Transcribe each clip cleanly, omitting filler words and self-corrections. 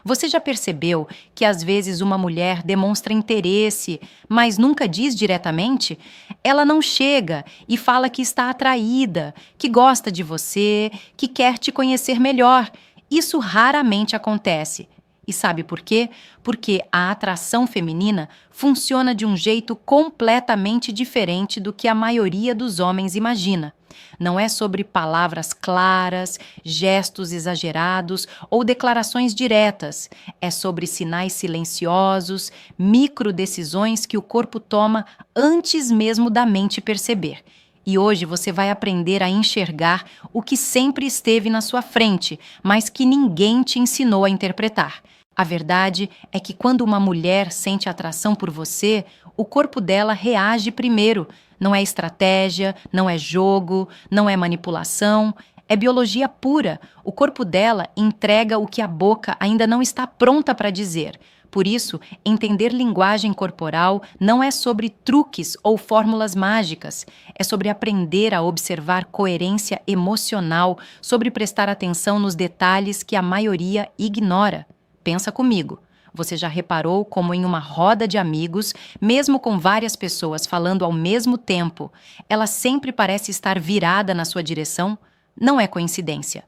Você já percebeu que às vezes uma mulher demonstra interesse, mas nunca diz diretamente? Ela não chega e fala que está atraída, que gosta de você, que quer te conhecer melhor. Isso raramente acontece. E sabe por quê? Porque a atração feminina funciona de um jeito completamente diferente do que a maioria dos homens imagina. Não é sobre palavras claras, gestos exagerados ou declarações diretas. É sobre sinais silenciosos, microdecisões que o corpo toma antes mesmo da mente perceber. E hoje você vai aprender a enxergar o que sempre esteve na sua frente, mas que ninguém te ensinou a interpretar. A verdade é que quando uma mulher sente atração por você, o corpo dela reage primeiro. Não é estratégia, não é jogo, não é manipulação, é biologia pura. O corpo dela entrega o que a boca ainda não está pronta para dizer. Por isso, entender linguagem corporal não é sobre truques ou fórmulas mágicas. É sobre aprender a observar coerência emocional, sobre prestar atenção nos detalhes que a maioria ignora. Pensa comigo. Você já reparou como em uma roda de amigos, mesmo com várias pessoas falando ao mesmo tempo, ela sempre parece estar virada na sua direção? Não é coincidência.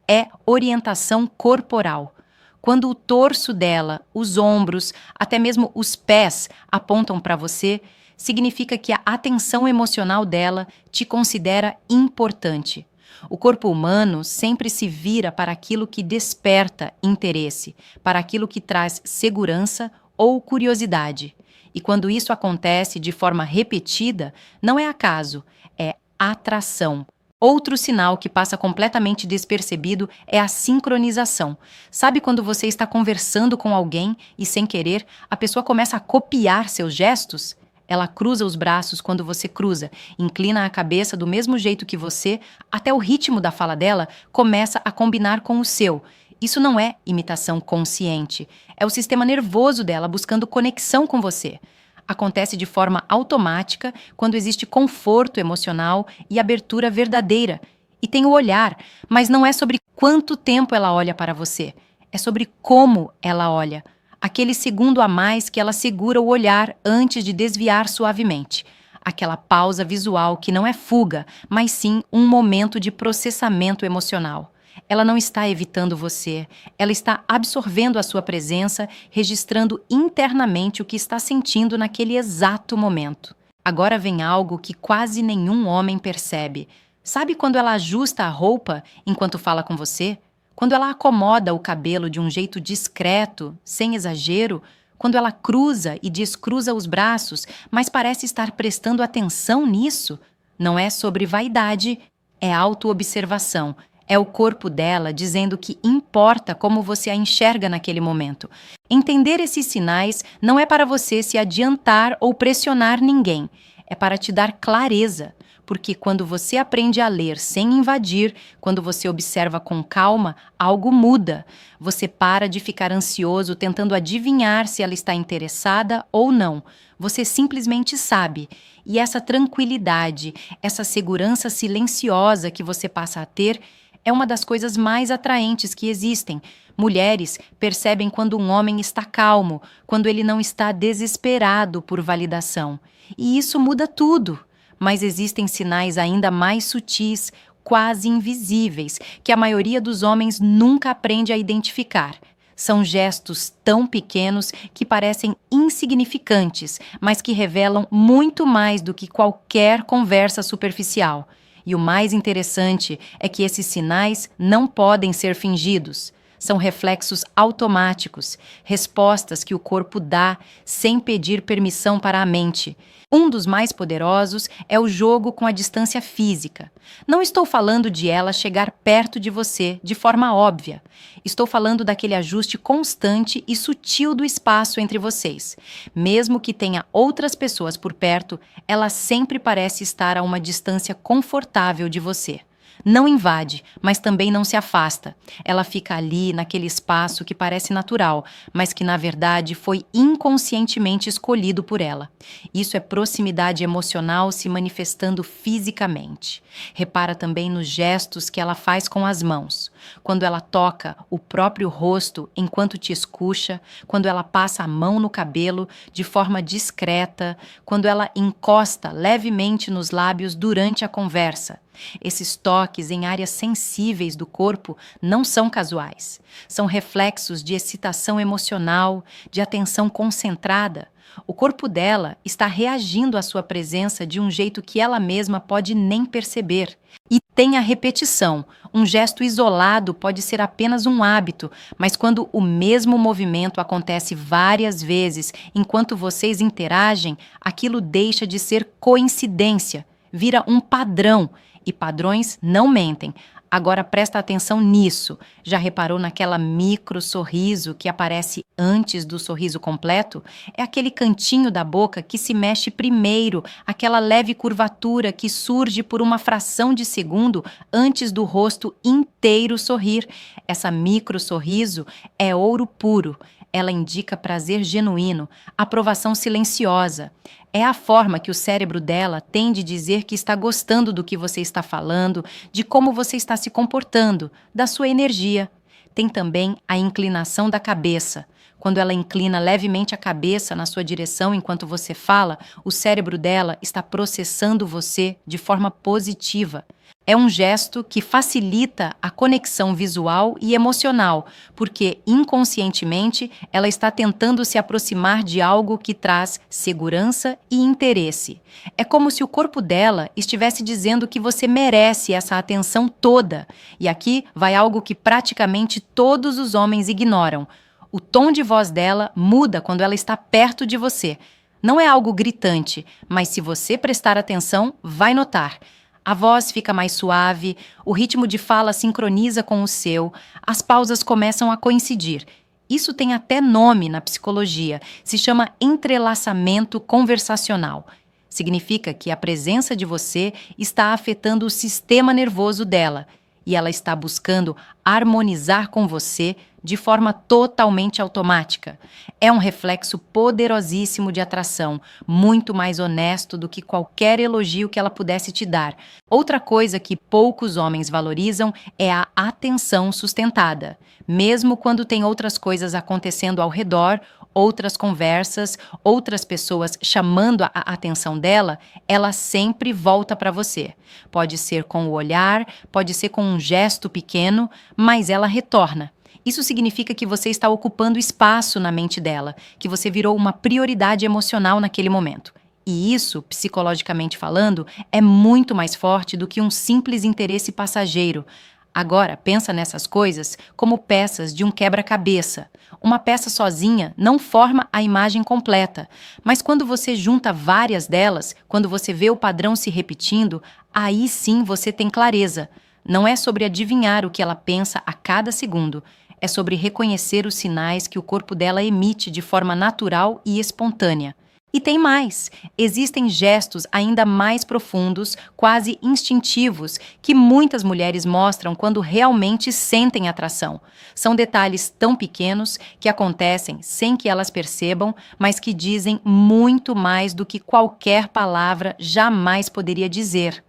É orientação corporal. Quando o torso dela, os ombros, até mesmo os pés apontam para você, significa que a atenção emocional dela te considera importante. O corpo humano sempre se vira para aquilo que desperta interesse, para aquilo que traz segurança ou curiosidade. E quando isso acontece de forma repetida, não é acaso, é atração. Outro sinal que passa completamente despercebido é a sincronização. Sabe quando você está conversando com alguém e, sem querer, a pessoa começa a copiar seus gestos? Ela cruza os braços quando você cruza, inclina a cabeça do mesmo jeito que você, até o ritmo da fala dela começa a combinar com o seu. Isso não é imitação consciente, é o sistema nervoso dela buscando conexão com você. Acontece de forma automática quando existe conforto emocional e abertura verdadeira. E tem o olhar, mas não é sobre quanto tempo ela olha para você, é sobre como ela olha. Aquele segundo a mais que ela segura o olhar antes de desviar suavemente. Aquela pausa visual que não é fuga, mas sim um momento de processamento emocional. Ela não está evitando você, ela está absorvendo a sua presença, registrando internamente o que está sentindo naquele exato momento. Agora vem algo que quase nenhum homem percebe. Sabe quando ela ajusta a roupa enquanto fala com você? Quando ela acomoda o cabelo de um jeito discreto, sem exagero, quando ela cruza e descruza os braços, mas parece estar prestando atenção nisso, não é sobre vaidade, é autoobservação. É o corpo dela dizendo que importa como você a enxerga naquele momento. Entender esses sinais não é para você se adiantar ou pressionar ninguém, é para te dar clareza. Porque quando você aprende a ler sem invadir, quando você observa com calma, algo muda. Você para de ficar ansioso tentando adivinhar se ela está interessada ou não. Você simplesmente sabe. E essa tranquilidade, essa segurança silenciosa que você passa a ter, é uma das coisas mais atraentes que existem. Mulheres percebem quando um homem está calmo, quando ele não está desesperado por validação. E isso muda tudo. Mas existem sinais ainda mais sutis, quase invisíveis, que a maioria dos homens nunca aprende a identificar. São gestos tão pequenos que parecem insignificantes, mas que revelam muito mais do que qualquer conversa superficial. E o mais interessante é que esses sinais não podem ser fingidos. São reflexos automáticos, respostas que o corpo dá sem pedir permissão para a mente. Um dos mais poderosos é o jogo com a distância física. Não estou falando de ela chegar perto de você de forma óbvia. Estou falando daquele ajuste constante e sutil do espaço entre vocês. Mesmo que tenha outras pessoas por perto, ela sempre parece estar a uma distância confortável de você. Não invade, mas também não se afasta. Ela fica ali, naquele espaço que parece natural, mas que na verdade foi inconscientemente escolhido por ela. Isso é proximidade emocional se manifestando fisicamente. Repara também nos gestos que ela faz com as mãos. Quando ela toca o próprio rosto enquanto te escucha, quando ela passa a mão no cabelo de forma discreta, quando ela encosta levemente nos lábios durante a conversa. Esses toques em áreas sensíveis do corpo não são casuais. São reflexos de excitação emocional, de atenção concentrada. O corpo dela está reagindo à sua presença de um jeito que ela mesma pode nem perceber. E tem a repetição. Um gesto isolado pode ser apenas um hábito, mas quando o mesmo movimento acontece várias vezes enquanto vocês interagem, aquilo deixa de ser coincidência, vira um padrão. E padrões não mentem. Agora presta atenção nisso. Já reparou naquela micro sorriso que aparece antes do sorriso completo? É aquele cantinho da boca que se mexe primeiro, aquela leve curvatura que surge por uma fração de segundo antes do rosto inteiro sorrir. Essa micro sorriso é ouro puro. Ela indica prazer genuíno, aprovação silenciosa. É a forma que o cérebro dela tem de dizer que está gostando do que você está falando, de como você está se comportando, da sua energia. Tem também a inclinação da cabeça. Quando ela inclina levemente a cabeça na sua direção enquanto você fala, o cérebro dela está processando você de forma positiva. É um gesto que facilita a conexão visual e emocional, porque inconscientemente ela está tentando se aproximar de algo que traz segurança e interesse. É como se o corpo dela estivesse dizendo que você merece essa atenção toda. E aqui vai algo que praticamente todos os homens ignoram. O tom de voz dela muda quando ela está perto de você. Não é algo gritante, mas se você prestar atenção, vai notar. A voz fica mais suave, o ritmo de fala sincroniza com o seu, as pausas começam a coincidir. Isso tem até nome na psicologia, se chama entrelaçamento conversacional. Significa que a presença de você está afetando o sistema nervoso dela e ela está buscando harmonizar com você de forma totalmente automática. É um reflexo poderosíssimo de atração, muito mais honesto do que qualquer elogio que ela pudesse te dar. Outra coisa que poucos homens valorizam é a atenção sustentada. Mesmo quando tem outras coisas acontecendo ao redor, outras conversas, outras pessoas chamando a atenção dela, ela sempre volta para você. Pode ser com o olhar, pode ser com um gesto pequeno, mas ela retorna. Isso significa que você está ocupando espaço na mente dela, que você virou uma prioridade emocional naquele momento. E isso, psicologicamente falando, é muito mais forte do que um simples interesse passageiro. Agora, pensa nessas coisas como peças de um quebra-cabeça. Uma peça sozinha não forma a imagem completa, mas quando você junta várias delas, quando você vê o padrão se repetindo, aí sim você tem clareza. Não é sobre adivinhar o que ela pensa a cada segundo, é sobre reconhecer os sinais que o corpo dela emite de forma natural e espontânea. E tem mais, existem gestos ainda mais profundos, quase instintivos, que muitas mulheres mostram quando realmente sentem atração. São detalhes tão pequenos que acontecem sem que elas percebam, mas que dizem muito mais do que qualquer palavra jamais poderia dizer.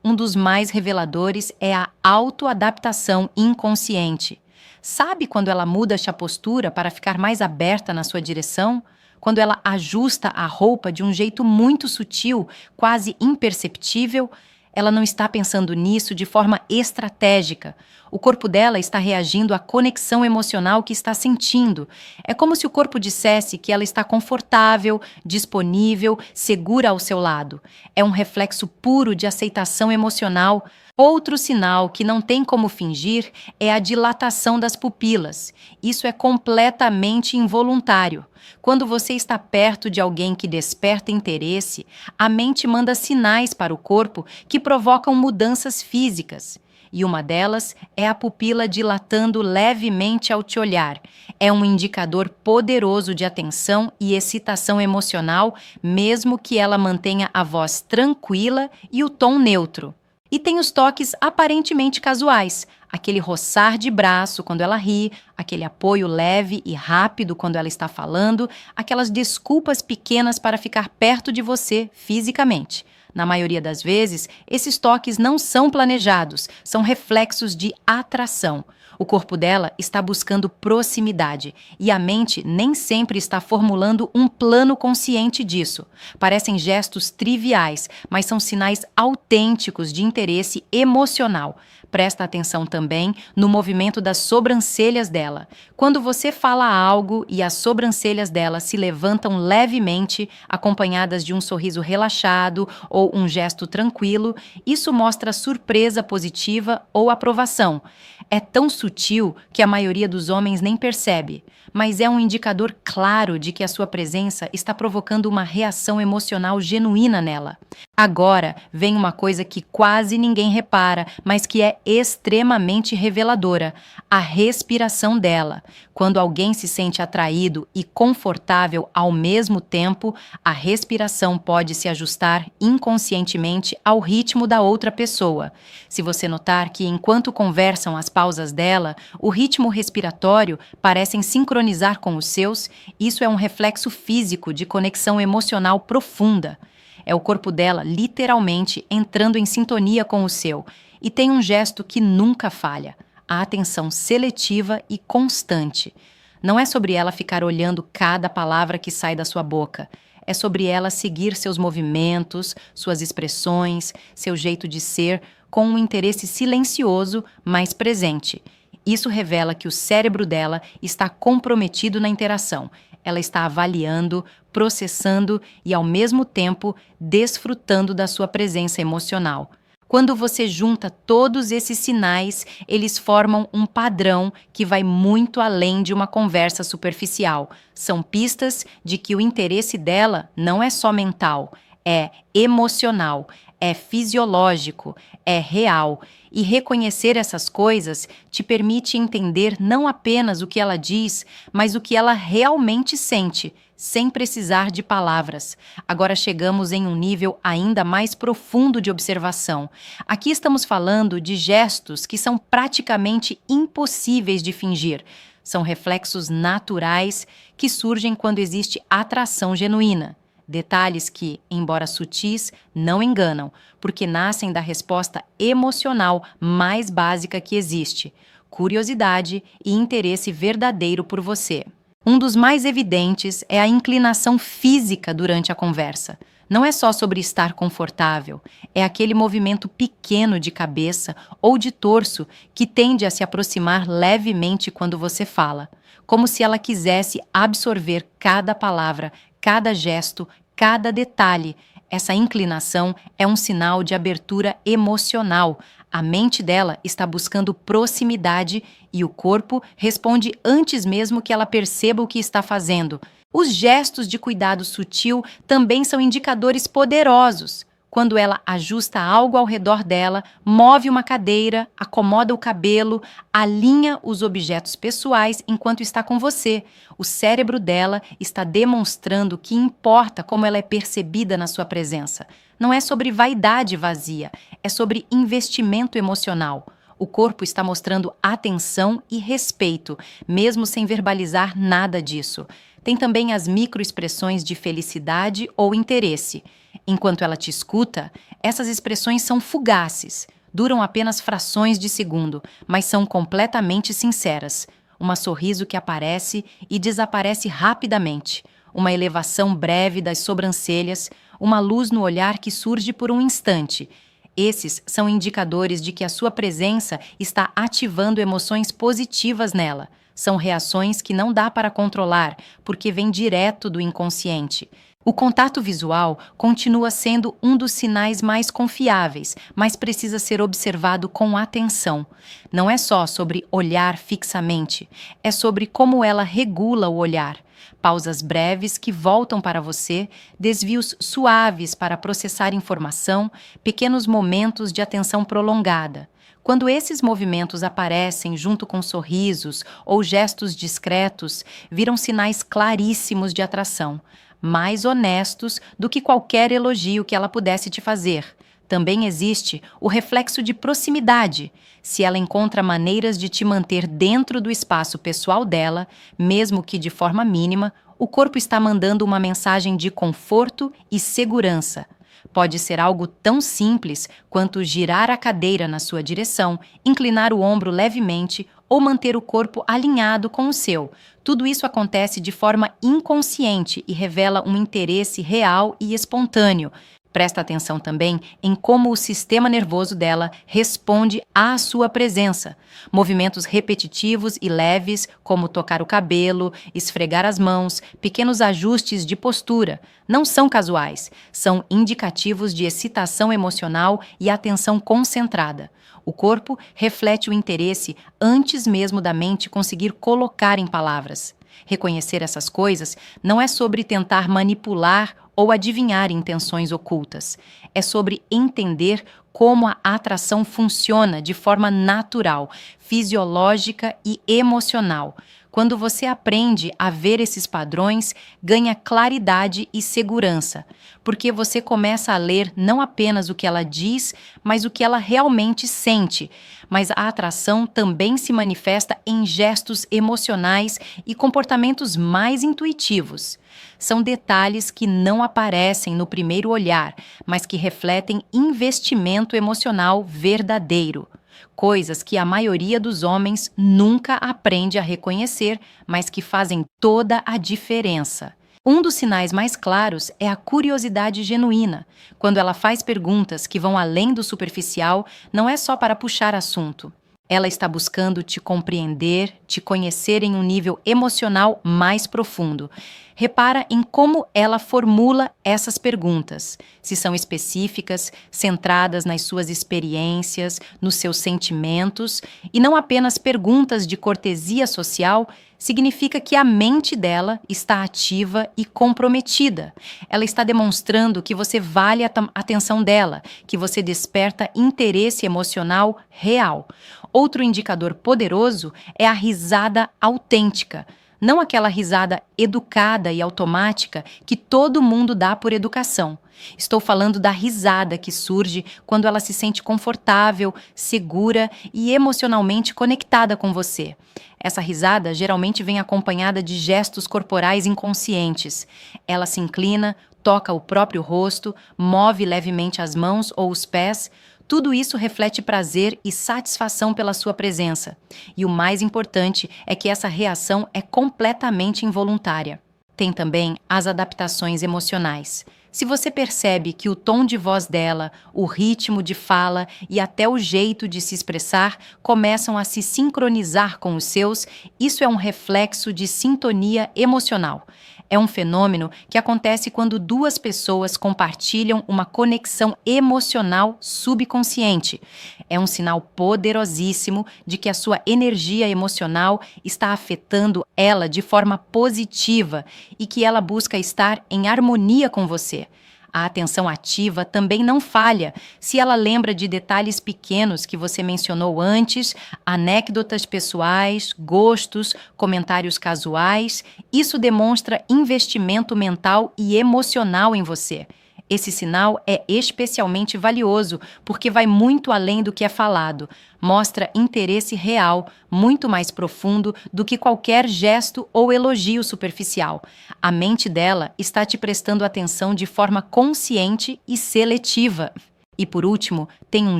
Um dos mais reveladores é a autoadaptação inconsciente. Sabe quando ela muda a postura para ficar mais aberta na sua direção? Quando ela ajusta a roupa de um jeito muito sutil, quase imperceptível? Ela não está pensando nisso de forma estratégica. O corpo dela está reagindo à conexão emocional que está sentindo. É como se o corpo dissesse que ela está confortável, disponível, segura ao seu lado. É um reflexo puro de aceitação emocional. Outro sinal que não tem como fingir é a dilatação das pupilas. Isso é completamente involuntário. Quando você está perto de alguém que desperta interesse, a mente manda sinais para o corpo que provocam mudanças físicas. E uma delas é a pupila dilatando levemente ao te olhar. É um indicador poderoso de atenção e excitação emocional, mesmo que ela mantenha a voz tranquila e o tom neutro. E tem os toques aparentemente casuais, aquele roçar de braço quando ela ri, aquele apoio leve e rápido quando ela está falando, aquelas desculpas pequenas para ficar perto de você fisicamente. Na maioria das vezes, esses toques não são planejados, são reflexos de atração. O corpo dela está buscando proximidade e a mente nem sempre está formulando um plano consciente disso. Parecem gestos triviais, mas são sinais autênticos de interesse emocional. Presta atenção também no movimento das sobrancelhas dela. Quando você fala algo e as sobrancelhas dela se levantam levemente, acompanhadas de um sorriso relaxado ou um gesto tranquilo, isso mostra surpresa positiva ou aprovação. É tão sutil que a maioria dos homens nem percebe, mas é um indicador claro de que a sua presença está provocando uma reação emocional genuína nela. Agora vem uma coisa que quase ninguém repara, mas que é extremamente reveladora: a respiração dela. Quando alguém se sente atraído e confortável ao mesmo tempo, a respiração pode se ajustar inconscientemente ao ritmo da outra pessoa. Se você notar que enquanto conversam as pausas dela, o ritmo respiratório parecem sincronizar com os seus, isso é um reflexo físico de conexão emocional profunda. É o corpo dela literalmente entrando em sintonia com o seu. E tem um gesto que nunca falha: a atenção seletiva e constante. Não é sobre ela ficar olhando cada palavra que sai da sua boca. É sobre ela seguir seus movimentos, suas expressões, seu jeito de ser, com um interesse silencioso, mas presente. Isso revela que o cérebro dela está comprometido na interação. Ela está avaliando, processando e, ao mesmo tempo, desfrutando da sua presença emocional. Quando você junta todos esses sinais, eles formam um padrão que vai muito além de uma conversa superficial. São pistas de que o interesse dela não é só mental, é emocional, é fisiológico, é real. E reconhecer essas coisas te permite entender não apenas o que ela diz, mas o que ela realmente sente, sem precisar de palavras. Agora chegamos em um nível ainda mais profundo de observação. Aqui estamos falando de gestos que são praticamente impossíveis de fingir. São reflexos naturais que surgem quando existe atração genuína. Detalhes que, embora sutis, não enganam, porque nascem da resposta emocional mais básica que existe: curiosidade e interesse verdadeiro por você. Um dos mais evidentes é a inclinação física durante a conversa. Não é só sobre estar confortável, é aquele movimento pequeno de cabeça ou de torso que tende a se aproximar levemente quando você fala, como se ela quisesse absorver cada palavra, cada gesto, cada detalhe. Essa inclinação é um sinal de abertura emocional. A mente dela está buscando proximidade e o corpo responde antes mesmo que ela perceba o que está fazendo. Os gestos de cuidado sutil também são indicadores poderosos. Quando ela ajusta algo ao redor dela, move uma cadeira, acomoda o cabelo, alinha os objetos pessoais enquanto está com você, o cérebro dela está demonstrando que importa como ela é percebida na sua presença. Não é sobre vaidade vazia, é sobre investimento emocional. O corpo está mostrando atenção e respeito, mesmo sem verbalizar nada disso. Tem também as microexpressões de felicidade ou interesse. Enquanto ela te escuta, essas expressões são fugaces, duram apenas frações de segundo, mas são completamente sinceras. Um sorriso que aparece e desaparece rapidamente, uma elevação breve das sobrancelhas, uma luz no olhar que surge por um instante. Esses são indicadores de que a sua presença está ativando emoções positivas nela. São reações que não dá para controlar, porque vêm direto do inconsciente. O contato visual continua sendo um dos sinais mais confiáveis, mas precisa ser observado com atenção. Não é só sobre olhar fixamente, é sobre como ela regula o olhar. Pausas breves que voltam para você, desvios suaves para processar informação, pequenos momentos de atenção prolongada. Quando esses movimentos aparecem junto com sorrisos ou gestos discretos, viram sinais claríssimos de atração, mais honestos do que qualquer elogio que ela pudesse te fazer. Também existe o reflexo de proximidade. Se ela encontra maneiras de te manter dentro do espaço pessoal dela, mesmo que de forma mínima, o corpo está mandando uma mensagem de conforto e segurança. Pode ser algo tão simples quanto girar a cadeira na sua direção, inclinar o ombro levemente ou manter o corpo alinhado com o seu. Tudo isso acontece de forma inconsciente e revela um interesse real e espontâneo. Presta atenção também em como o sistema nervoso dela responde à sua presença. Movimentos repetitivos e leves, como tocar o cabelo, esfregar as mãos, pequenos ajustes de postura, não são casuais, são indicativos de excitação emocional e atenção concentrada. O corpo reflete o interesse antes mesmo da mente conseguir colocar em palavras. Reconhecer essas coisas não é sobre tentar manipular ou adivinhar intenções ocultas. É sobre entender como a atração funciona de forma natural, fisiológica e emocional. Quando você aprende a ver esses padrões, ganha claridade e segurança, porque você começa a ler não apenas o que ela diz, mas o que ela realmente sente. Mas a atração também se manifesta em gestos emocionais e comportamentos mais intuitivos. São detalhes que não aparecem no primeiro olhar, mas que refletem investimento emocional verdadeiro. Coisas que a maioria dos homens nunca aprende a reconhecer, mas que fazem toda a diferença. Um dos sinais mais claros é a curiosidade genuína. Quando ela faz perguntas que vão além do superficial, não é só para puxar assunto. Ela está buscando te compreender, te conhecer em um nível emocional mais profundo. Repara em como ela formula essas perguntas, se são específicas, centradas nas suas experiências, nos seus sentimentos, e não apenas perguntas de cortesia social. Significa que a mente dela está ativa e comprometida. Ela está demonstrando que você vale a atenção dela, que você desperta interesse emocional real. Outro indicador poderoso é a risada autêntica. Não aquela risada educada e automática que todo mundo dá por educação. Estou falando da risada que surge quando ela se sente confortável, segura e emocionalmente conectada com você. Essa risada geralmente vem acompanhada de gestos corporais inconscientes. Ela se inclina, toca o próprio rosto, move levemente as mãos ou os pés. Tudo isso reflete prazer e satisfação pela sua presença. E o mais importante é que essa reação é completamente involuntária. Tem também as adaptações emocionais. Se você percebe que o tom de voz dela, o ritmo de fala e até o jeito de se expressar começam a se sincronizar com os seus, isso é um reflexo de sintonia emocional. É um fenômeno que acontece quando duas pessoas compartilham uma conexão emocional subconsciente. É um sinal poderosíssimo de que a sua energia emocional está afetando ela de forma positiva e que ela busca estar em harmonia com você. A atenção ativa também não falha se ela lembra de detalhes pequenos que você mencionou antes, anedotas pessoais, gostos, comentários casuais. Isso demonstra investimento mental e emocional em você. Esse sinal é especialmente valioso porque vai muito além do que é falado. Mostra interesse real, muito mais profundo do que qualquer gesto ou elogio superficial. A mente dela está te prestando atenção de forma consciente e seletiva. E por último, tem um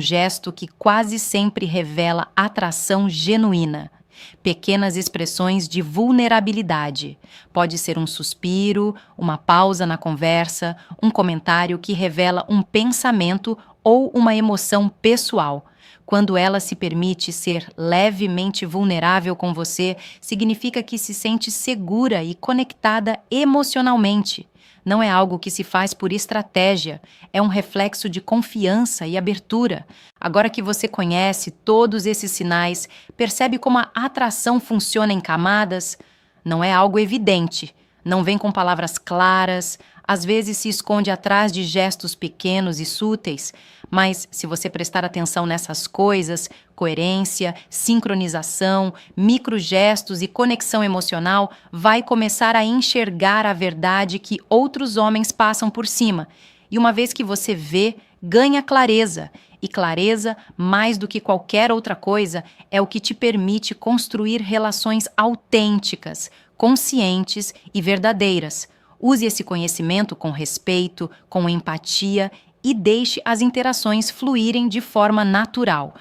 gesto que quase sempre revela atração genuína. Pequenas expressões de vulnerabilidade. Pode ser um suspiro, uma pausa na conversa, um comentário que revela um pensamento ou uma emoção pessoal. Quando ela se permite ser levemente vulnerável com você, significa que se sente segura e conectada emocionalmente. Não é algo que se faz por estratégia, é um reflexo de confiança e abertura. Agora que você conhece todos esses sinais, percebe como a atração funciona em camadas? Não é algo evidente, não vem com palavras claras, às vezes se esconde atrás de gestos pequenos e súteis, mas se você prestar atenção nessas coisas, coerência, sincronização, microgestos e conexão emocional, vai começar a enxergar a verdade que outros homens passam por cima. E uma vez que você vê, ganha clareza. E clareza, mais do que qualquer outra coisa, é o que te permite construir relações autênticas, conscientes e verdadeiras. Use esse conhecimento com respeito, com empatia e deixe as interações fluírem de forma natural,